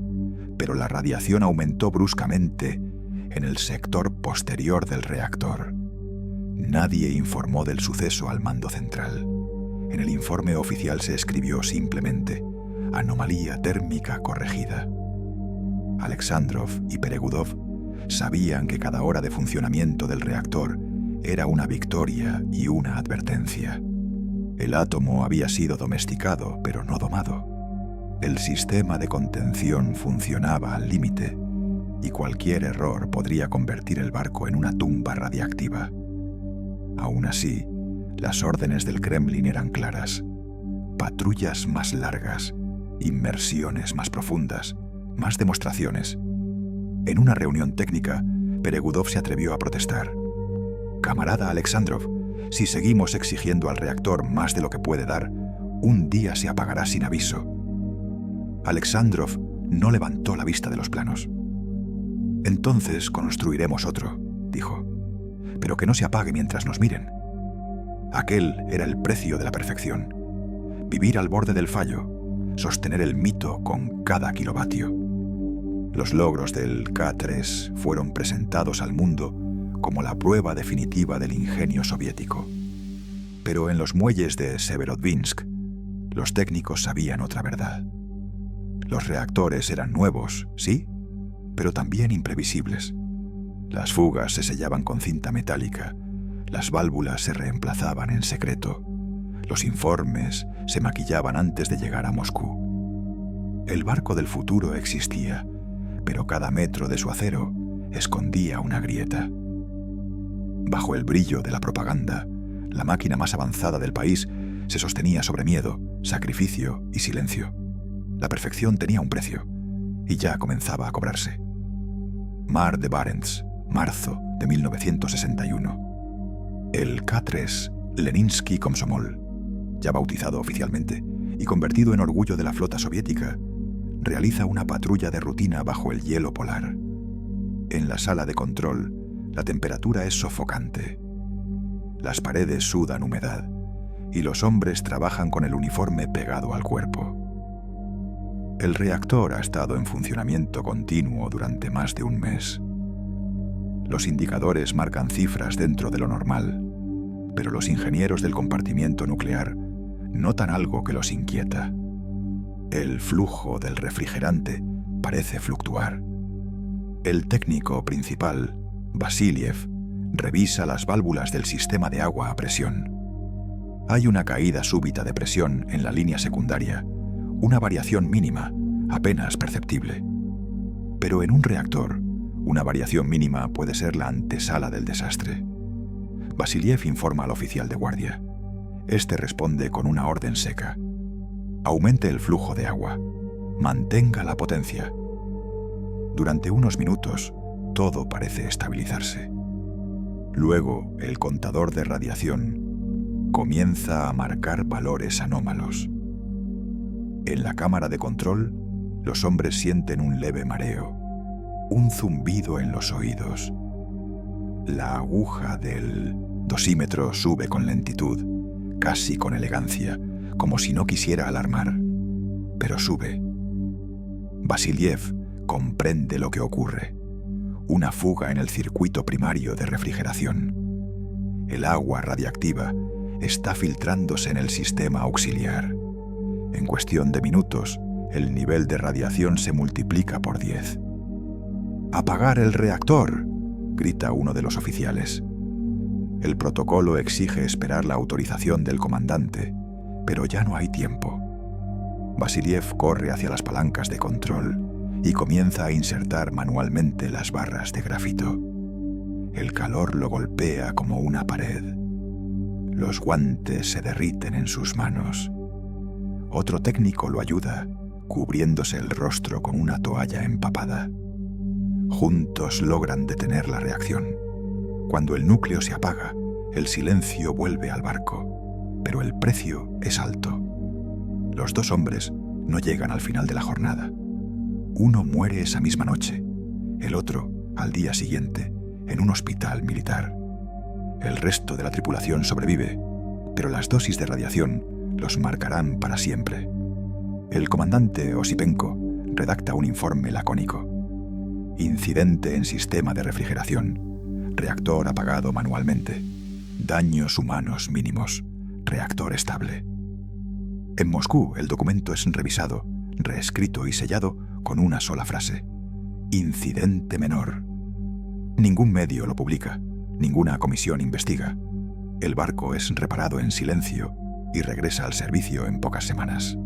Speaker 1: pero la radiación aumentó bruscamente en el sector posterior del reactor. Nadie informó del suceso al mando central. En el informe oficial se escribió simplemente: anomalía térmica corregida. Alexandrov y Peregudov sabían que cada hora de funcionamiento del reactor era una victoria y una advertencia. El átomo había sido domesticado, pero no domado. El sistema de contención funcionaba al límite, y cualquier error podría convertir el barco en una tumba radiactiva. Aún así, las órdenes del Kremlin eran claras: patrullas más largas, inmersiones más profundas, más demostraciones. En una reunión técnica, Peregudov se atrevió a protestar: «Camarada Alexandrov, si seguimos exigiendo al reactor más de lo que puede dar, un día se apagará sin aviso». Alexandrov no levantó la vista de los planos. «Entonces construiremos otro», dijo, «pero que no se apague mientras nos miren». Aquel era el precio de la perfección: vivir al borde del fallo, sostener el mito con cada kilovatio. Los logros del K-3 fueron presentados al mundo como la prueba definitiva del ingenio soviético. Pero en los muelles de Severodvinsk, los técnicos sabían otra verdad. Los reactores eran nuevos, sí, pero también imprevisibles. Las fugas se sellaban con cinta metálica Las válvulas se reemplazaban en secreto. Los informes se maquillaban antes de llegar a Moscú. El barco del futuro existía, pero cada metro de su acero escondía una grieta. Bajo el brillo de la propaganda, la máquina más avanzada del país se sostenía sobre miedo, sacrificio y silencio. La perfección tenía un precio, y ya comenzaba a cobrarse. Mar de Barents, marzo de 1961. El K3 Leninsky Komsomol, ya bautizado oficialmente y convertido en orgullo de la flota soviética, realiza una patrulla de rutina bajo el hielo polar. En la sala de control, la temperatura es sofocante. Las paredes sudan humedad y los hombres trabajan con el uniforme pegado al cuerpo. El reactor ha estado en funcionamiento continuo durante más de un mes. Los indicadores marcan cifras dentro de lo normal, pero los ingenieros del compartimiento nuclear notan algo que los inquieta. El flujo del refrigerante parece fluctuar. El técnico principal, Vasiliev, revisa las válvulas del sistema de agua a presión. Hay una caída súbita de presión en la línea secundaria, una variación mínima, apenas perceptible. Pero en un reactor, una variación mínima puede ser la antesala del desastre. Vasiliev informa al oficial de guardia. Este responde con una orden seca. Aumente el flujo de agua. Mantenga la potencia. Durante unos minutos, todo parece estabilizarse. Luego, el contador de radiación comienza a marcar valores anómalos. En la cámara de control, los hombres sienten un leve mareo, un zumbido en los oídos. La aguja del dosímetro sube con lentitud, casi con elegancia, como si no quisiera alarmar, pero sube. Vasiliev comprende lo que ocurre. Una fuga en el circuito primario de refrigeración. El agua radiactiva está filtrándose en el sistema auxiliar. En cuestión de minutos, el nivel de radiación se multiplica por 10. ¡Apagar el reactor!, grita uno de los oficiales. El protocolo exige esperar la autorización del comandante, pero ya no hay tiempo. Vasiliev corre hacia las palancas de control y comienza a insertar manualmente las barras de grafito. El calor lo golpea como una pared. Los guantes se derriten en sus manos. Otro técnico lo ayuda, cubriéndose el rostro con una toalla empapada. Juntos logran detener la reacción. Cuando el núcleo se apaga, el silencio vuelve al barco, pero el precio es alto. Los dos hombres no llegan al final de la jornada. Uno muere esa misma noche, el otro al día siguiente, en un hospital militar. El resto de la tripulación sobrevive, pero las dosis de radiación los marcarán para siempre. El comandante Osipenko redacta un informe lacónico. Incidente en sistema de refrigeración. Reactor apagado manualmente. Daños humanos mínimos. Reactor estable. En Moscú, el documento es revisado, reescrito y sellado con una sola frase: incidente menor. Ningún medio lo publica, ninguna comisión investiga. El barco es reparado en silencio y regresa al servicio en pocas semanas.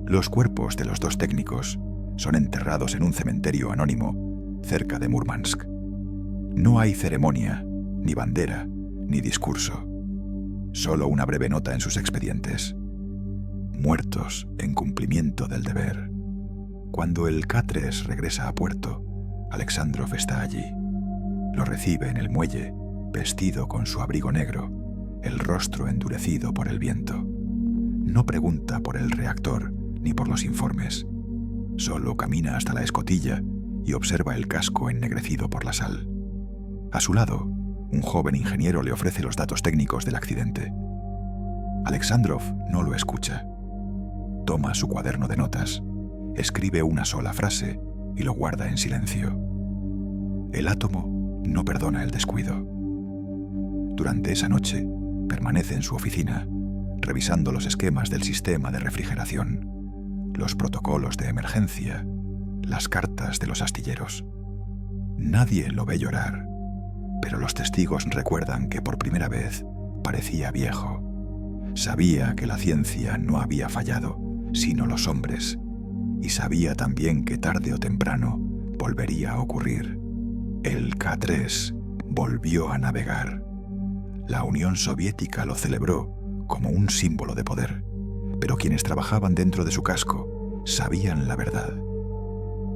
Speaker 1: Los cuerpos de los dos técnicos son enterrados en un cementerio anónimo cerca de Murmansk. No hay ceremonia, ni bandera, ni discurso. Solo una breve nota en sus expedientes. Muertos en cumplimiento del deber. Cuando el K3 regresa a puerto, Alexandrov está allí. Lo recibe en el muelle, vestido con su abrigo negro, el rostro endurecido por el viento. No pregunta por el reactor ni por los informes. Solo camina hasta la escotilla y observa el casco ennegrecido por la sal. A su lado, un joven ingeniero le ofrece los datos técnicos del accidente. Alexandrov no lo escucha. Toma su cuaderno de notas, escribe una sola frase y lo guarda en silencio. El átomo no perdona el descuido. Durante esa noche, permanece en su oficina, revisando los esquemas del sistema de refrigeración, los protocolos de emergencia, las cartas de los astilleros. Nadie lo ve llorar. pero los testigos recuerdan que por primera vez parecía viejo. Sabía que la ciencia no había fallado, sino los hombres, y sabía también que tarde o temprano volvería a ocurrir. El K-3 volvió a navegar. La Unión Soviética lo celebró como un símbolo de poder, pero quienes trabajaban dentro de su casco sabían la verdad.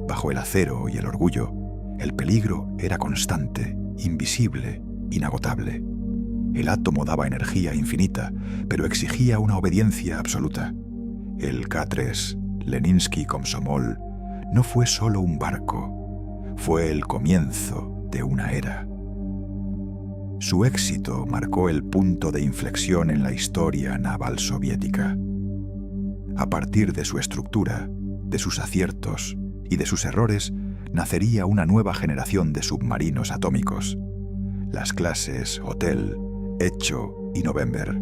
Speaker 1: Bajo el acero y el orgullo, el peligro era constante, invisible, inagotable. El átomo daba energía infinita, pero exigía una obediencia absoluta. El K-3, Leninsky Komsomol, no fue solo un barco, fue el comienzo de una era. Su éxito marcó el punto de inflexión en la historia naval soviética. A partir de su estructura, de sus aciertos y de sus errores, nacería una nueva generación de submarinos atómicos. Las clases Hotel, Echo y November,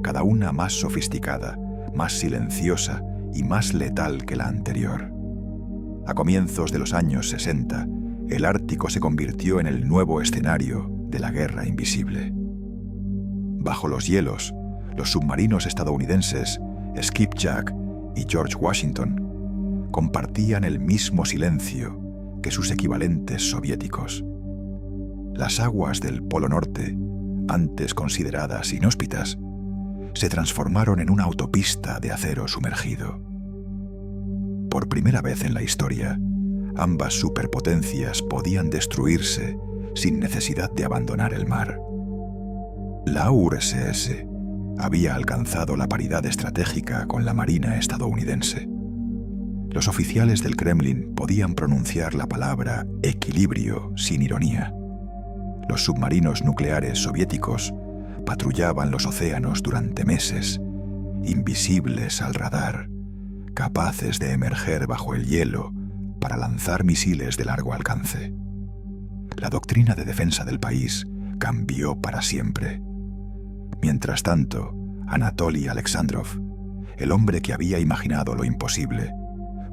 Speaker 1: cada una más sofisticada, más silenciosa y más letal que la anterior. A comienzos de los años 60, el Ártico se convirtió en el nuevo escenario de la guerra invisible. Bajo los hielos, los submarinos estadounidenses Skipjack y George Washington compartían el mismo silencio que sus equivalentes soviéticos. Las aguas del Polo Norte, antes consideradas inhóspitas, se transformaron en una autopista de acero sumergido. Por primera vez en la historia, ambas superpotencias podían destruirse sin necesidad de abandonar el mar. La URSS había alcanzado la paridad estratégica con la Marina estadounidense. Los oficiales del Kremlin podían pronunciar la palabra equilibrio sin ironía. Los submarinos nucleares soviéticos patrullaban los océanos durante meses, invisibles al radar, capaces de emerger bajo el hielo para lanzar misiles de largo alcance. La doctrina de defensa del país cambió para siempre. Mientras tanto, Anatoly Alexandrov, el hombre que había imaginado lo imposible,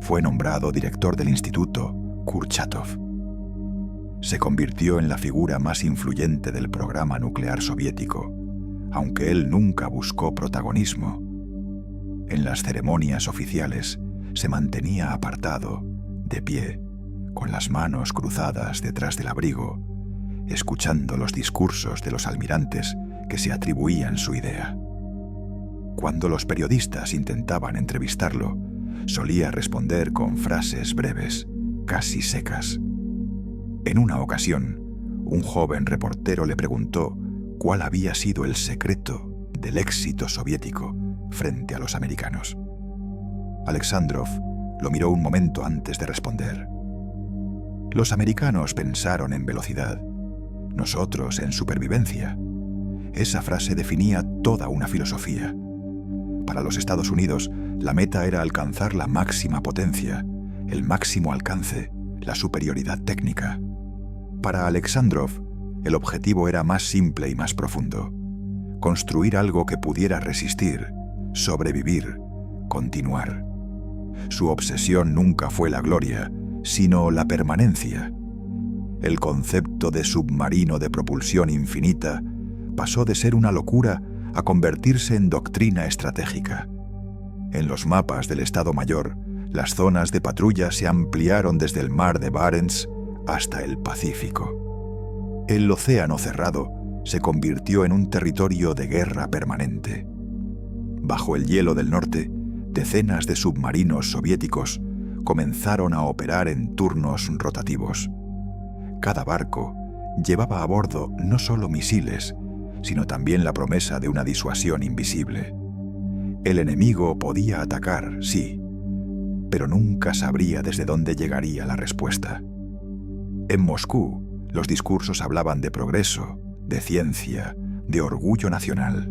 Speaker 1: fue nombrado director del Instituto Kurchatov. Se convirtió en la figura más influyente del programa nuclear soviético, aunque él nunca buscó protagonismo. En las ceremonias oficiales se mantenía apartado, de pie, con las manos cruzadas detrás del abrigo, escuchando los discursos de los almirantes que se atribuían su idea. Cuando los periodistas intentaban entrevistarlo, solía responder con frases breves, casi secas. En una ocasión, un joven reportero le preguntó cuál había sido el secreto del éxito soviético frente a los americanos. Alexandrov lo miró un momento antes de responder. Los americanos pensaron en velocidad, nosotros en supervivencia. Esa frase definía toda una filosofía. Para los Estados Unidos, la meta era alcanzar la máxima potencia, el máximo alcance, la superioridad técnica. Para Alexandrov, el objetivo era más simple y más profundo: construir algo que pudiera resistir, sobrevivir, continuar. Su obsesión nunca fue la gloria, sino la permanencia. El concepto de submarino de propulsión infinita pasó de ser una locura a convertirse en doctrina estratégica. En los mapas del Estado Mayor, las zonas de patrulla se ampliaron desde el mar de Barents hasta el Pacífico. El océano cerrado se convirtió en un territorio de guerra permanente. Bajo el hielo del norte, decenas de submarinos soviéticos comenzaron a operar en turnos rotativos. Cada barco llevaba a bordo no solo misiles, sino también la promesa de una disuasión invisible. El enemigo podía atacar, sí, pero nunca sabría desde dónde llegaría la respuesta. En Moscú, los discursos hablaban de progreso, de ciencia, de orgullo nacional.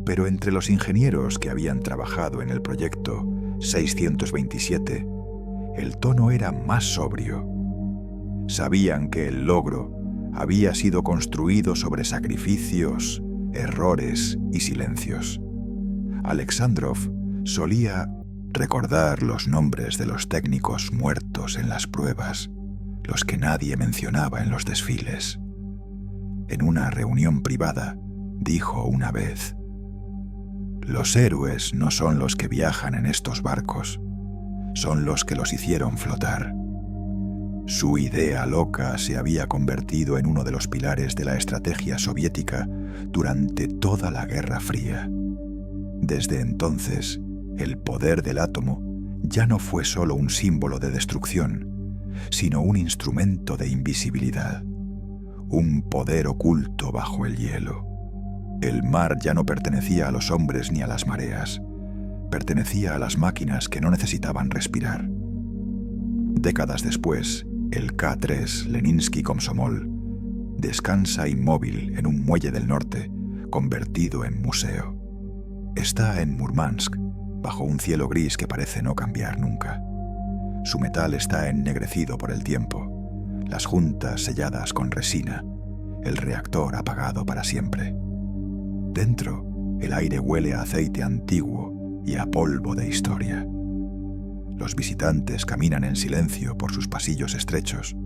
Speaker 1: Pero entre los ingenieros que habían trabajado en el proyecto 627, el tono era más sobrio. Sabían que el logro había sido construido sobre sacrificios, errores y silencios. Alexandrov solía recordar los nombres de los técnicos muertos en las pruebas, los que nadie mencionaba en los desfiles. en una reunión privada, dijo una vez: «Los héroes no son los que viajan en estos barcos, son los que los hicieron flotar». Su idea loca se había convertido en uno de los pilares de la estrategia soviética durante toda la Guerra Fría. Desde entonces, el poder del átomo ya no fue solo un símbolo de destrucción, sino un instrumento de invisibilidad, un poder oculto bajo el hielo. El mar ya no pertenecía a los hombres ni a las mareas, pertenecía a las máquinas que no necesitaban respirar. Décadas después, el K-3 Leninsky-Komsomol descansa inmóvil en un muelle del norte, convertido en museo. Está en Murmansk, bajo un cielo gris que parece no cambiar nunca. Su metal está ennegrecido por el tiempo, las juntas selladas con resina, el reactor apagado para siempre. Dentro, el aire huele a aceite antiguo y a polvo de historia. Los visitantes caminan en silencio por sus pasillos estrechos,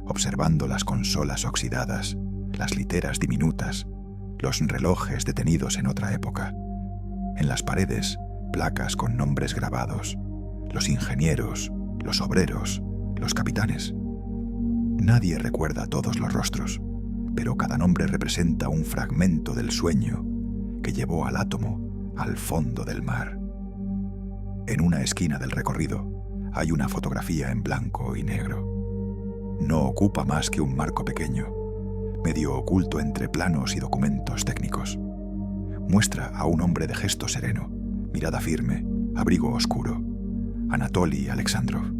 Speaker 1: observando las consolas oxidadas, las literas diminutas, los relojes detenidos en otra época. En las paredes, placas con nombres grabados, los ingenieros, los obreros, los capitanes. Nadie recuerda todos los rostros, pero cada nombre representa un fragmento del sueño que llevó al átomo al fondo del mar. En una esquina del recorrido hay una fotografía en blanco y negro. No ocupa más que un marco pequeño, medio oculto entre planos y documentos técnicos. Muestra a un hombre de gesto sereno, mirada firme, abrigo oscuro: Anatoly Alexandrov.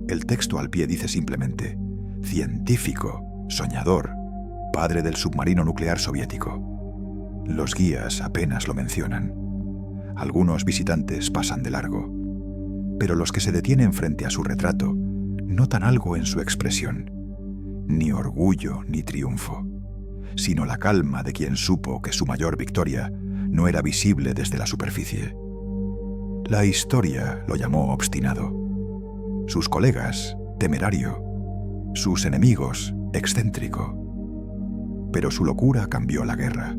Speaker 1: El texto al pie dice simplemente: científico, soñador, padre del submarino nuclear soviético. Los guías apenas lo mencionan. Algunos visitantes pasan de largo, pero los que se detienen frente a su retrato notan algo en su expresión: ni orgullo ni triunfo, sino la calma de quien supo que su mayor victoria no era visible desde la superficie. La historia lo llamó obstinado, sus colegas temerario, sus enemigos excéntrico. Pero su locura cambió la guerra.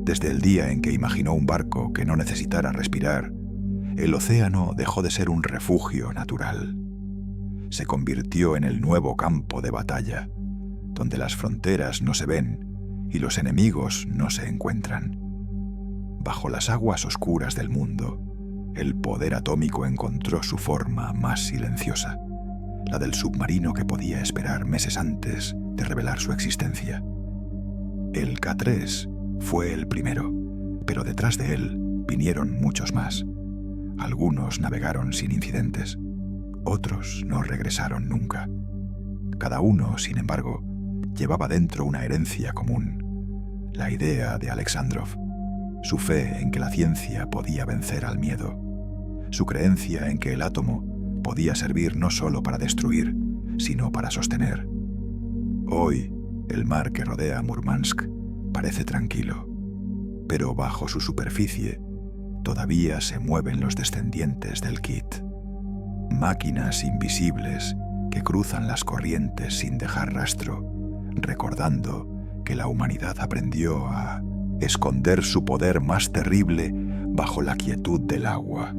Speaker 1: Desde el día en que imaginó un barco que no necesitara respirar, el océano dejó de ser un refugio natural. Se convirtió en el nuevo campo de batalla, donde las fronteras no se ven y los enemigos no se encuentran. Bajo las aguas oscuras del mundo, el poder atómico encontró su forma más silenciosa, la del submarino que podía esperar meses antes de revelar su existencia. El K-3 fue el primero, pero detrás de él vinieron muchos más. Algunos navegaron sin incidentes, otros no regresaron nunca. Cada uno, sin embargo, llevaba dentro una herencia común: la idea de Alexandrov, su fe en que la ciencia podía vencer al miedo, su creencia en que el átomo podía servir no solo para destruir, sino para sostener. Hoy, el mar que rodea Murmansk parece tranquilo, pero bajo su superficie todavía se mueven los descendientes del Kit. Máquinas invisibles que cruzan las corrientes sin dejar rastro, recordando que la humanidad aprendió a esconder su poder más terrible bajo la quietud del agua.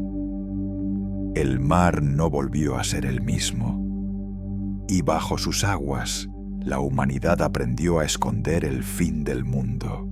Speaker 1: El mar no volvió a ser el mismo, y bajo sus aguas la humanidad aprendió a esconder el fin del mundo.